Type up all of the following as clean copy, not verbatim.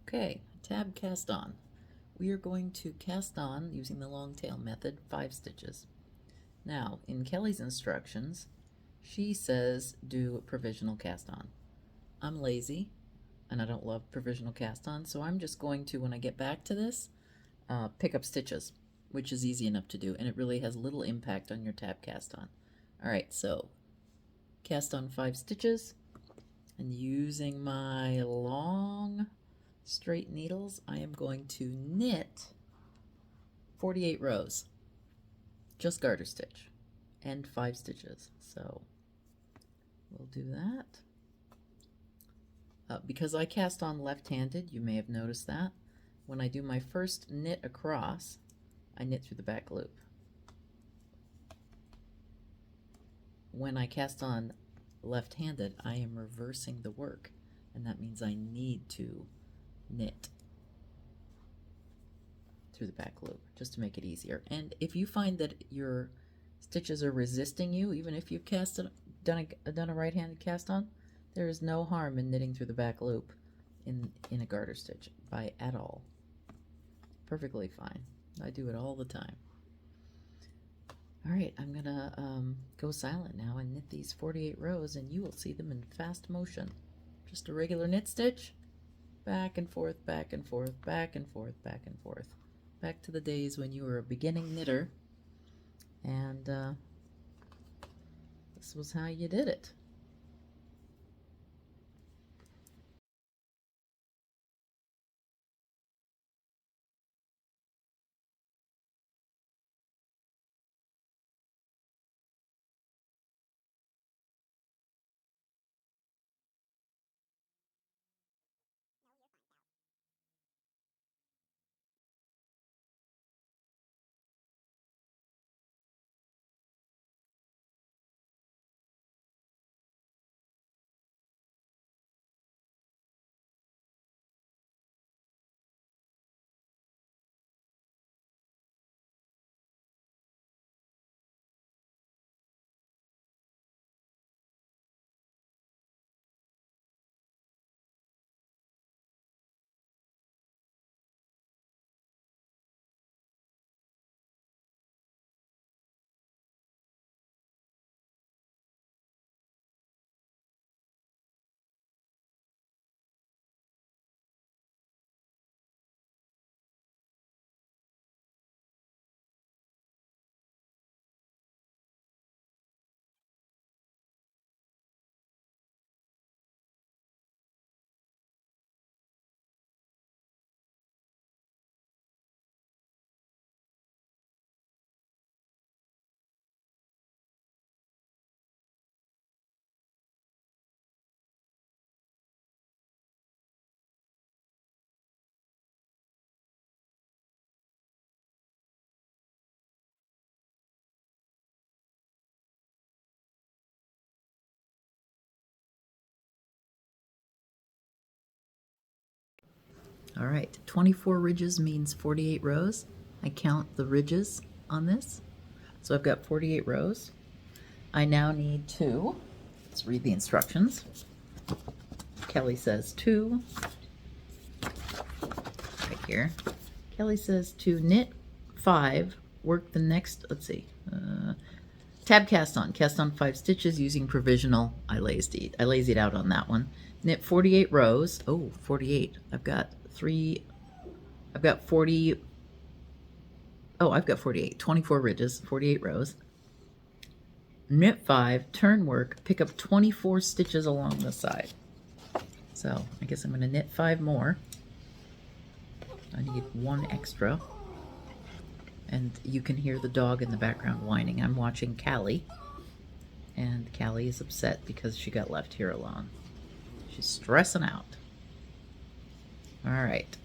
Okay, tab cast on. We are going to cast on, using the long tail method, 5 stitches. Now, in Kelly's instructions, she says do provisional cast on. I'm lazy, and I don't love provisional cast on, so I'm just going to, when I get back to this, pick up stitches, which is easy enough to do, and it really has little impact on your tab cast on. Alright, so cast on 5 stitches, and using my long straight needles, I am going to knit 48 rows, just garter stitch, and 5 stitches. So we'll do that. Because I cast on left-handed, you may have noticed that. When I do my first knit across, I knit through the back loop. When I cast on left-handed, I am reversing the work, and that means I need to knit through the back loop just to make it easier. And if you find that your stitches are resisting you, even if you've done a right-handed cast on, there is no harm in knitting through the back loop in a garter stitch at all. Perfectly fine. I do it all the time. Alright, I'm gonna go silent now and knit these 48 rows, and you will see them in fast motion. Just a regular knit stitch, back and forth, back and forth, back and forth, back and forth. Back to the days when you were a beginning knitter, and this was how you did it. All right, 24 ridges means 48 rows. I count the ridges on this. So I've got 48 rows. I now need 2. Let's read the instructions. Kelly says 2. Right here. Kelly says to knit 5, work the next, let's see, tab cast on 5 stitches using provisional. I lazied out on that one. Knit 48 rows. Oh, 48. I've got 40. Oh, I've got 48. 24 ridges, 48 rows. Knit 5, turn work, pick up 24 stitches along the side. So I guess I'm going to knit 5 more. I need 1 extra. And you can hear the dog in the background whining. I'm watching Callie, and Callie is upset because she got left here alone. She's stressing out. All right,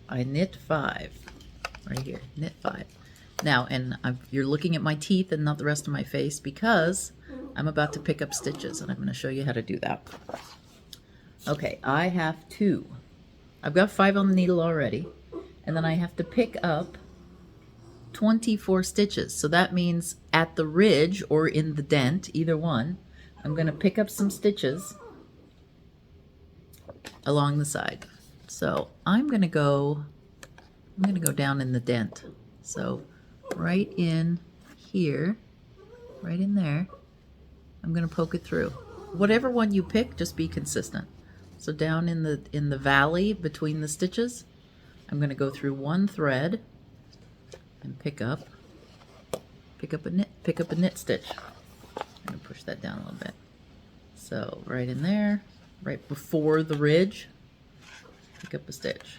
I knit 5 right here. Knit 5. Now, and you're looking at my teeth and not the rest of my face because I'm about to pick up stitches, and I'm going to show you how to do that. Okay, I have 2. I've got 5 on the needle already, and then I have to pick up 24 stitches. So that means at the ridge or in the dent, either one, I'm going to pick up some stitches along the side. So I'm gonna go down in the dent. So right in here, right in there, I'm gonna poke it through. Whatever one you pick, just be consistent. So down in the valley between the stitches, I'm gonna go through one thread and pick up a knit stitch. I'm gonna push that down a little bit. So right in there, right before the ridge, pick up a stitch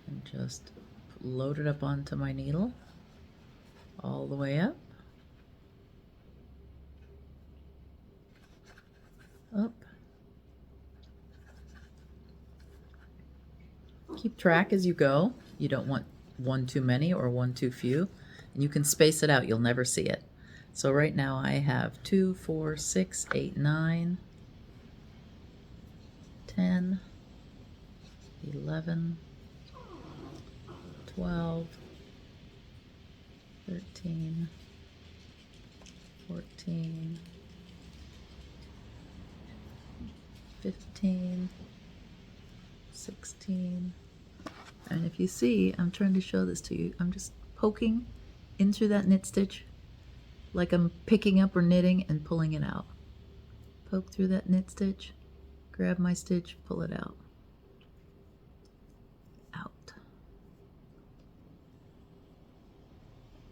and just load it up onto my needle all the way up. Up. Keep track as you go. You don't want one too many or one too few. And you can space it out, you'll never see it. So right now I have 2, 4, 6, 8, 9, 10, 11, 12, 13, 14, 15, 16. And if you see, I'm trying to show this to you. I'm just poking in through that knit stitch like I'm picking up or knitting and pulling it out. Poke through that knit stitch, grab my stitch, pull it out. Out.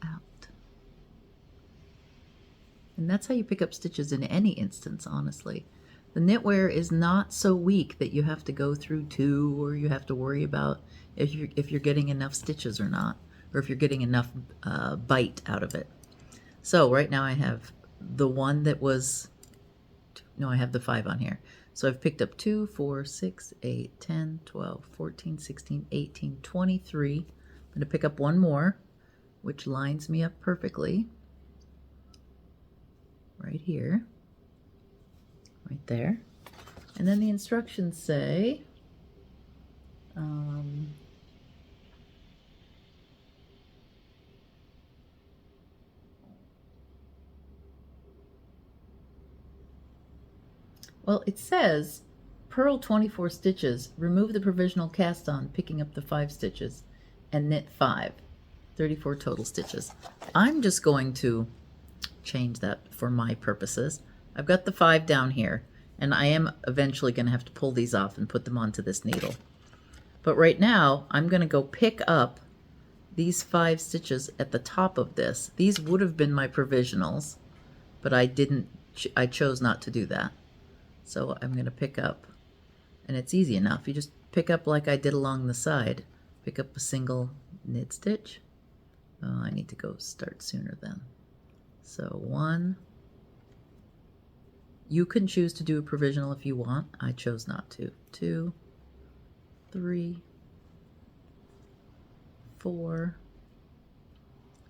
Out. And that's how you pick up stitches in any instance, honestly. The knitwear is not so weak that you have to go through two, or you have to worry about if you're getting enough stitches or not, or if you're getting enough bite out of it. So right now I have the one that was, no, I have the 5 on here. So I've picked up 2, 4, 6, 8, 10, 12, 14, 16, 18, 23. I'm going to pick up one more, which lines me up perfectly. Right here. Right there. And then the instructions say, well, it says purl 24 stitches, remove the provisional cast on, picking up the 5 stitches, and knit 5, 34 total stitches. I'm just going to change that for my purposes. I've got the 5 down here, and I am eventually going to have to pull these off and put them onto this needle. But right now, I'm going to go pick up these 5 stitches at the top of this. These would have been my provisionals, but I chose not to do that. So I'm going to pick up, and it's easy enough. You just pick up like I did along the side. Pick up a single knit stitch. Oh, I need to go start sooner then. So 1. You can choose to do a provisional if you want. I chose not to. 2, 3, 4.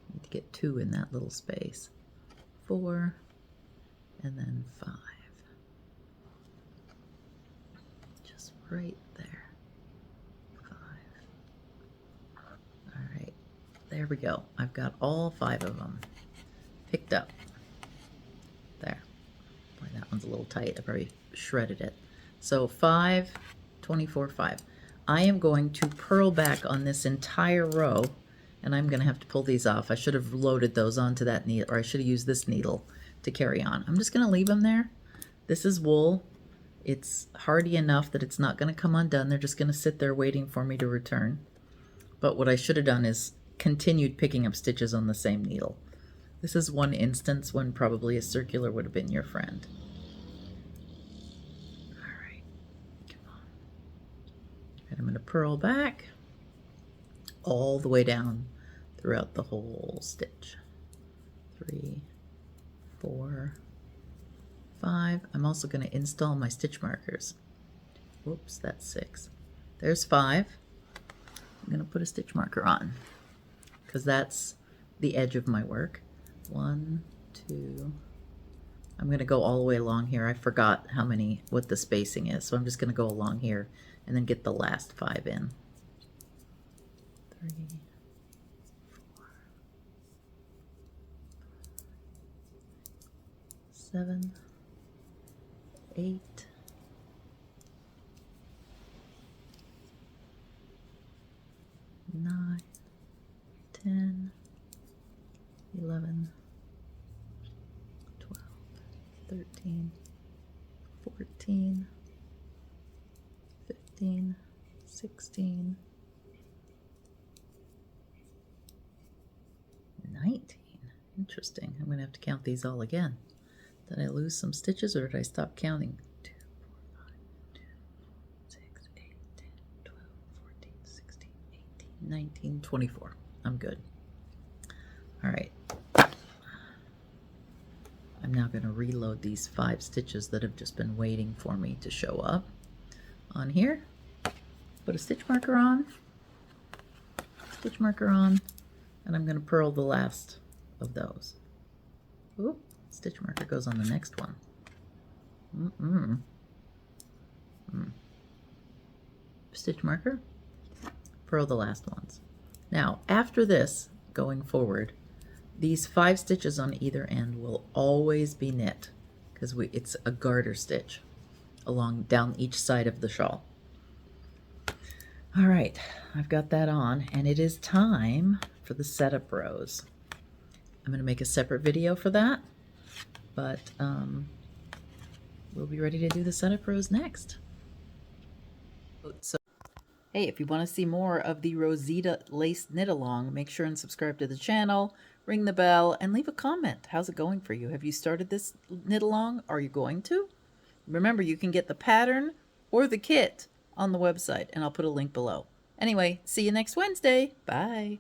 I need to get 2 in that little space. 4, and then 5. Just right there. 5. All right, there we go. I've got all 5 of them picked up. There. Boy, that one's a little tight. I probably shredded it. So 5, 24, 5. I am going to purl back on this entire row, and I'm going to have to pull these off. I should have loaded those onto that needle, or I should have used this needle to carry on. I'm just going to leave them there. This is wool. It's hardy enough that it's not going to come undone. They're just going to sit there waiting for me to return. But what I should have done is continued picking up stitches on the same needle. This is one instance when probably a circular would have been your friend. All right, come on. And I'm going to purl back all the way down throughout the whole stitch. 3, 4, 5. I'm also going to install my stitch markers. Whoops, that's 6. There's 5. I'm going to put a stitch marker on because that's the edge of my work. 1, 2. I'm going to go all the way along here. I forgot what the spacing is, so I'm just going to go along here and then get the last 5 in. 3, 4, 7, 8, 13, 14, 15, 16, 19. Interesting. I'm going to have to count these all again. Did I lose some stitches or did I stop counting? 2, 4, 5, 2, 4, 6, 8, 10, 12, 14, 16, 18, 19, 24. I'm good. All right. I'm now going to reload these 5 stitches that have just been waiting for me to show up on here. Put a stitch marker on, and I'm going to purl the last of those. Oop, stitch marker goes on the next one. Stitch marker, purl the last ones. Now, after this, going forward, these 5 stitches on either end will always be knit because it's a garter stitch down each side of the shawl. All right, I've got that on, and it is time for the setup rows. I'm going to make a separate video for that, but we'll be ready to do the setup rows next. So, hey, if you want to see more of the Rosita lace knit-along, make sure and subscribe to the channel, ring the bell, and leave a comment. How's it going for you? Have you started this knit-along? Are you going to? Remember, you can get the pattern or the kit on the website, and I'll put a link below. Anyway, see you next Wednesday. Bye.